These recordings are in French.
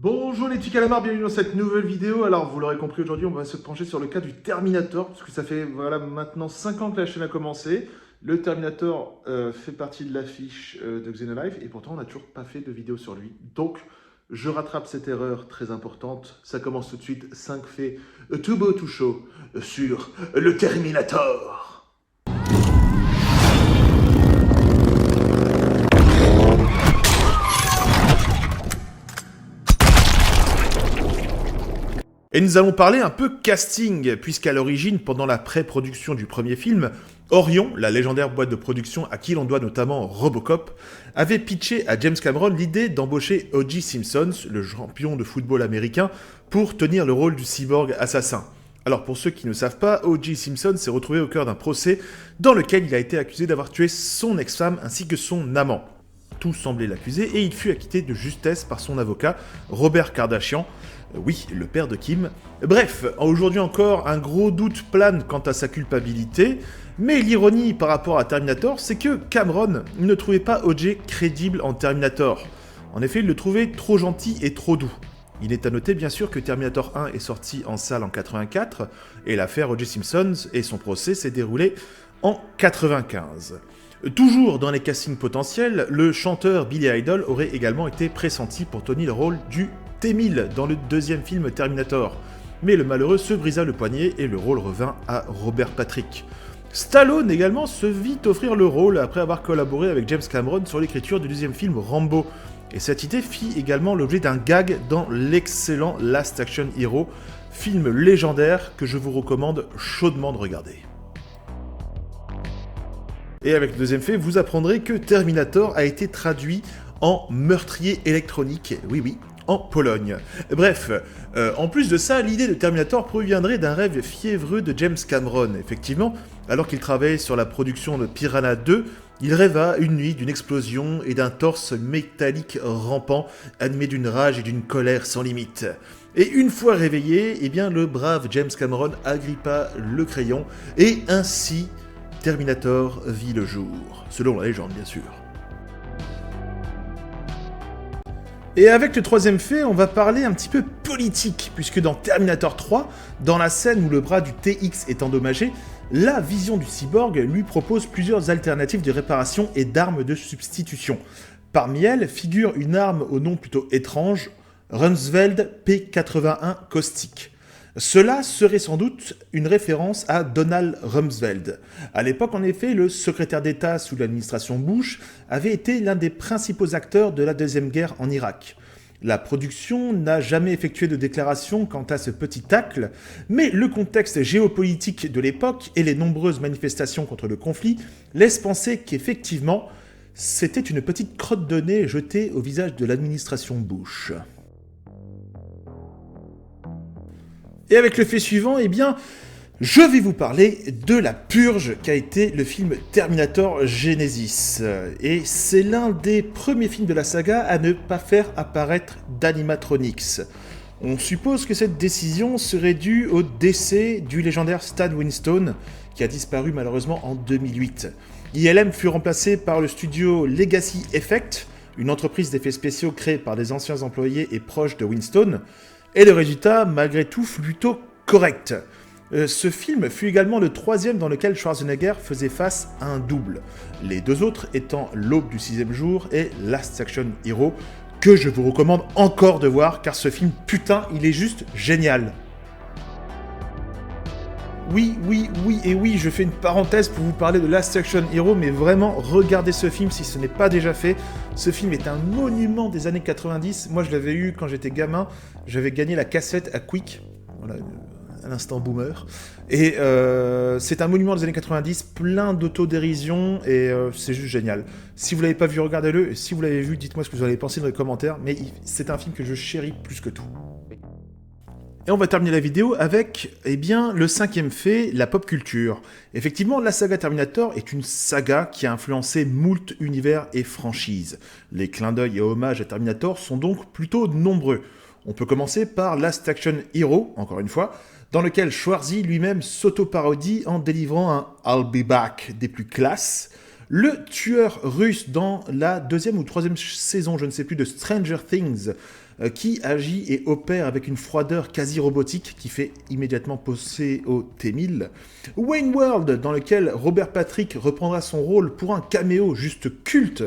Bonjour les petits calamars, bienvenue dans cette nouvelle vidéo. Alors vous l'aurez compris, aujourd'hui on va se pencher sur le cas du Terminator, parce que ça fait maintenant 5 ans que la chaîne a commencé. Le Terminator fait partie de l'affiche de Xenolife, et pourtant on n'a toujours pas fait de vidéo sur lui. Donc je rattrape cette erreur très importante. Ça commence tout de suite, 5 faits too beau too show sur le Terminator. Et nous allons parler un peu casting, puisqu'à l'origine, pendant la pré-production du premier film, Orion, la légendaire boîte de production à qui l'on doit notamment Robocop, avait pitché à James Cameron l'idée d'embaucher O.J. Simpson, le champion de football américain, pour tenir le rôle du cyborg assassin. Alors pour ceux qui ne savent pas, O.J. Simpson s'est retrouvé au cœur d'un procès dans lequel il a été accusé d'avoir tué son ex-femme ainsi que son amant. Tout semblait l'accuser et il fut acquitté de justesse par son avocat, Robert Kardashian, oui, le père de Kim. Bref, aujourd'hui encore, un gros doute plane quant à sa culpabilité, mais l'ironie par rapport à Terminator, c'est que Cameron ne trouvait pas O.J. crédible en Terminator. En effet, il le trouvait trop gentil et trop doux. Il est à noter bien sûr que Terminator 1 est sorti en salle en 84, et l'affaire O.J. Simpson et son procès s'est déroulé en 95. Toujours dans les castings potentiels, le chanteur Billy Idol aurait également été pressenti pour tenir le rôle du T-1000 dans le deuxième film Terminator. Mais le malheureux se brisa le poignet et le rôle revint à Robert Patrick. Stallone également se vit offrir le rôle après avoir collaboré avec James Cameron sur l'écriture du deuxième film Rambo. Et cette idée fit également l'objet d'un gag dans l'excellent Last Action Hero, film légendaire que je vous recommande chaudement de regarder. Et avec le deuxième fait, vous apprendrez que Terminator a été traduit en meurtrier électronique, oui, en Pologne. Bref, en plus de ça, l'idée de Terminator proviendrait d'un rêve fiévreux de James Cameron. Effectivement, alors qu'il travaillait sur la production de Piranha 2, il rêva une nuit d'une explosion et d'un torse métallique rampant, animé d'une rage et d'une colère sans limite. Et une fois réveillé, eh bien, le brave James Cameron agrippa le crayon, et ainsi Terminator vit le jour, selon la légende bien sûr. Et avec le troisième fait, on va parler un petit peu politique, puisque dans Terminator 3, dans la scène où le bras du TX est endommagé, la vision du cyborg lui propose plusieurs alternatives de réparation et d'armes de substitution. Parmi elles figure une arme au nom plutôt étrange, Rumsfeld P81 Caustic. Cela serait sans doute une référence à Donald Rumsfeld. À l'époque, en effet, le secrétaire d'État sous l'administration Bush avait été l'un des principaux acteurs de la Deuxième Guerre en Irak. La production n'a jamais effectué de déclaration quant à ce petit tacle, mais le contexte géopolitique de l'époque et les nombreuses manifestations contre le conflit laissent penser qu'effectivement, c'était une petite crotte de nez jetée au visage de l'administration Bush. Et avec le fait suivant, eh bien, je vais vous parler de la purge qu'a été le film Terminator Genesis. Et c'est l'un des premiers films de la saga à ne pas faire apparaître d'animatronics. On suppose que cette décision serait due au décès du légendaire Stan Winston, qui a disparu malheureusement en 2008. ILM fut remplacé par le studio Legacy Effect, une entreprise d'effets spéciaux créée par des anciens employés et proches de Winston. Et le résultat, malgré tout, fut plutôt correct. Ce film fut également le troisième dans lequel Schwarzenegger faisait face à un double. Les deux autres étant L'Aube du sixième jour et Last Action Hero, que je vous recommande encore de voir, car ce film, putain, il est juste génial. Oui, je fais une parenthèse pour vous parler de Last Action Hero, mais vraiment, regardez ce film si ce n'est pas déjà fait. Ce film est un monument des années 90. Moi, je l'avais eu quand j'étais gamin. J'avais gagné la cassette à Quick. Voilà, à l'instant boomer. Et c'est un monument des années 90, plein d'autodérision, et c'est juste génial. Si vous l'avez pas vu, regardez-le. Et si vous l'avez vu, dites-moi ce que vous en avez pensé dans les commentaires. Mais c'est un film que je chéris plus que tout. Et on va terminer la vidéo avec, eh bien, le cinquième fait, la pop culture. Effectivement, la saga Terminator est une saga qui a influencé moult univers et franchises. Les clins d'œil et hommages à Terminator sont donc plutôt nombreux. On peut commencer par Last Action Hero, encore une fois, dans lequel Schwarzy lui-même s'auto-parodie en délivrant un « I'll be back » des plus classes. le tueur russe dans la 2e ou 3e saison, je ne sais plus, de Stranger Things, qui agit et opère avec une froideur quasi robotique qui fait immédiatement penser au T-1000. Wayne World, dans lequel Robert Patrick reprendra son rôle pour un caméo juste culte.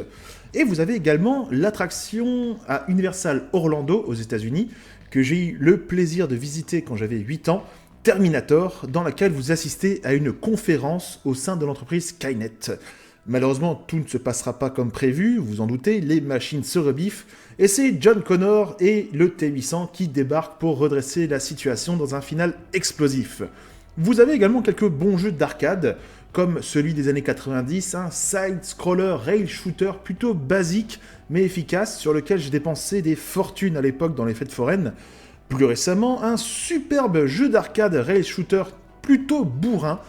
Et vous avez également l'attraction à Universal Orlando aux États-Unis, que j'ai eu le plaisir de visiter quand j'avais 8 ans, Terminator, dans laquelle vous assistez à une conférence au sein de l'entreprise Skynet. Malheureusement, tout ne se passera pas comme prévu, vous en doutez, les machines se rebiffent, et c'est John Connor et le T-800 qui débarquent pour redresser la situation dans un final explosif. Vous avez également quelques bons jeux d'arcade, comme celui des années 90, un side-scroller rail shooter plutôt basique mais efficace, sur lequel j'ai dépensé des fortunes à l'époque dans les fêtes foraines. Plus récemment, un superbe jeu d'arcade rail shooter plutôt bourrin.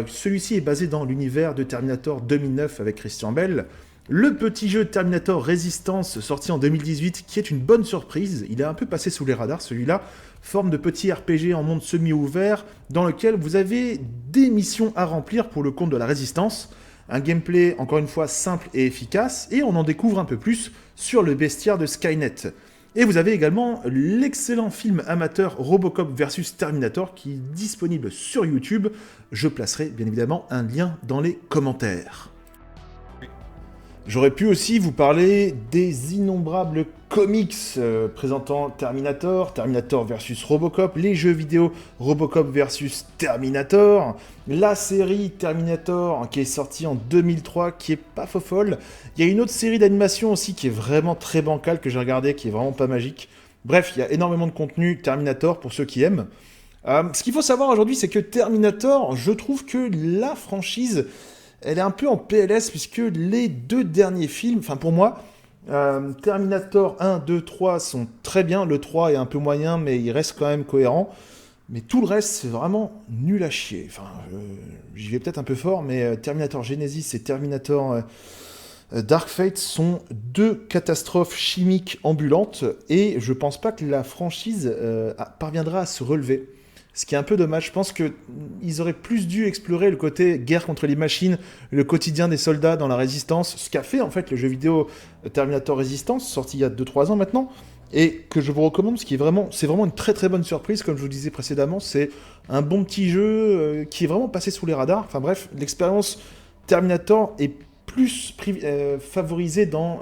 Celui-ci est basé dans l'univers de Terminator 2009 avec Christian Bell. Le petit jeu Terminator Resistance, sorti en 2018, qui est une bonne surprise. Il est un peu passé sous les radars, celui-là. Forme de petit RPG en monde semi-ouvert, dans lequel vous avez des missions à remplir pour le compte de la Résistance. Un gameplay, encore une fois, simple et efficace, et on en découvre un peu plus sur le bestiaire de Skynet. Et vous avez également l'excellent film amateur Robocop vs Terminator, qui est disponible sur YouTube. Je placerai bien évidemment un lien dans les commentaires. J'aurais pu aussi vous parler des innombrables comics présentant Terminator, Terminator versus Robocop, les jeux vidéo Robocop versus Terminator, la série Terminator qui est sortie en 2003, qui est pas fofolle. Il y a une autre série d'animation aussi qui est vraiment très bancale, que j'ai regardé, qui est vraiment pas magique. Bref, il y a énormément de contenu Terminator pour ceux qui aiment. Ce qu'il faut savoir aujourd'hui, c'est que Terminator, je trouve que la franchise, elle est un peu en PLS, puisque les 2 derniers films, enfin pour moi, Terminator 1, 2, 3 sont très bien, le 3 est un peu moyen, mais il reste quand même cohérent, mais tout le reste, c'est vraiment nul à chier. Enfin, j'y vais peut-être un peu fort, mais Terminator Genesis et Terminator Dark Fate sont 2 catastrophes chimiques ambulantes, et je pense pas que la franchise parviendra à se relever. Ce qui est un peu dommage, je pense qu'ils auraient plus dû explorer le côté guerre contre les machines, le quotidien des soldats dans la Résistance, ce qu'a fait en fait le jeu vidéo Terminator Resistance, sorti il y a 2-3 ans maintenant, et que je vous recommande, parce que c'est vraiment une très très bonne surprise, comme je vous disais précédemment, c'est un bon petit jeu qui est vraiment passé sous les radars. Enfin bref, l'expérience Terminator est plus favorisée dans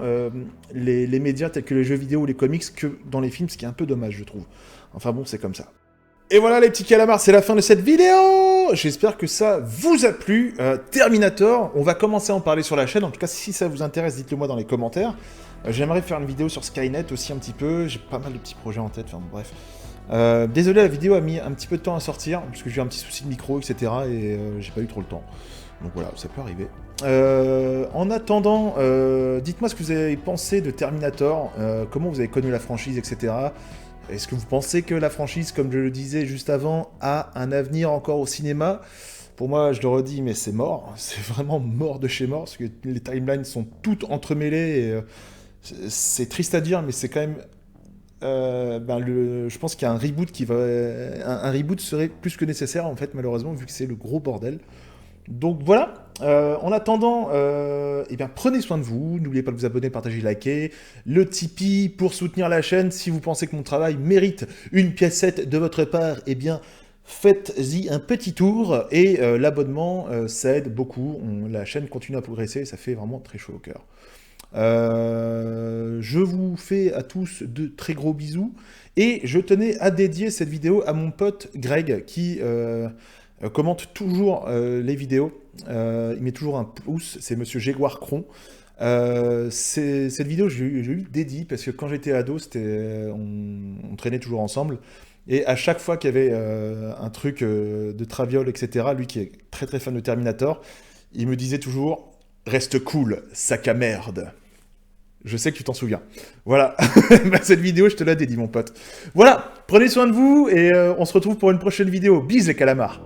les médias tels que les jeux vidéo ou les comics que dans les films, ce qui est un peu dommage je trouve. Enfin bon, c'est comme ça. Et voilà les petits calamars, c'est la fin de cette vidéo. J'espère que ça vous a plu. Terminator, on va commencer à en parler sur la chaîne. En tout cas, si ça vous intéresse, dites-le moi dans les commentaires. J'aimerais faire une vidéo sur Skynet aussi un petit peu. J'ai pas mal de petits projets en tête, enfin bref. Désolé, la vidéo a mis un petit peu de temps à sortir, parce que j'ai eu un petit souci de micro, etc. Et j'ai pas eu trop le temps. Donc voilà, ça peut arriver. En attendant, dites-moi ce que vous avez pensé de Terminator, comment vous avez connu la franchise, etc. Est-ce que vous pensez que la franchise, comme je le disais juste avant, a un avenir encore au cinéma? Pour moi, je le redis, mais c'est mort. C'est vraiment mort de chez mort, parce que les timelines sont toutes entremêlées. Et, c'est triste à dire, mais c'est quand même... je pense qu'il y a un reboot qui va... Un reboot serait plus que nécessaire, en fait, malheureusement, vu que c'est le gros bordel. Donc voilà, en attendant, prenez soin de vous, n'oubliez pas de vous abonner, partager, liker, le Tipeee pour soutenir la chaîne. Si vous pensez que mon travail mérite une piécette de votre part, faites-y un petit tour, et l'abonnement, ça aide beaucoup, la chaîne continue à progresser, ça fait vraiment très chaud au cœur. Je vous fais à tous de très gros bisous, et je tenais à dédier cette vidéo à mon pote Greg, qui... commente toujours les vidéos, il met toujours un pouce, c'est Monsieur Jégoire Cron. Cette vidéo, je lui dédie, parce que quand j'étais ado, on traînait toujours ensemble, et à chaque fois qu'il y avait un truc de traviole, etc., lui qui est très très fan de Terminator, il me disait toujours « Reste cool, sac à merde ». Je sais que tu t'en souviens. Voilà, cette vidéo, je te la dédie, mon pote. Voilà, prenez soin de vous, et on se retrouve pour une prochaine vidéo. Bis les calamars.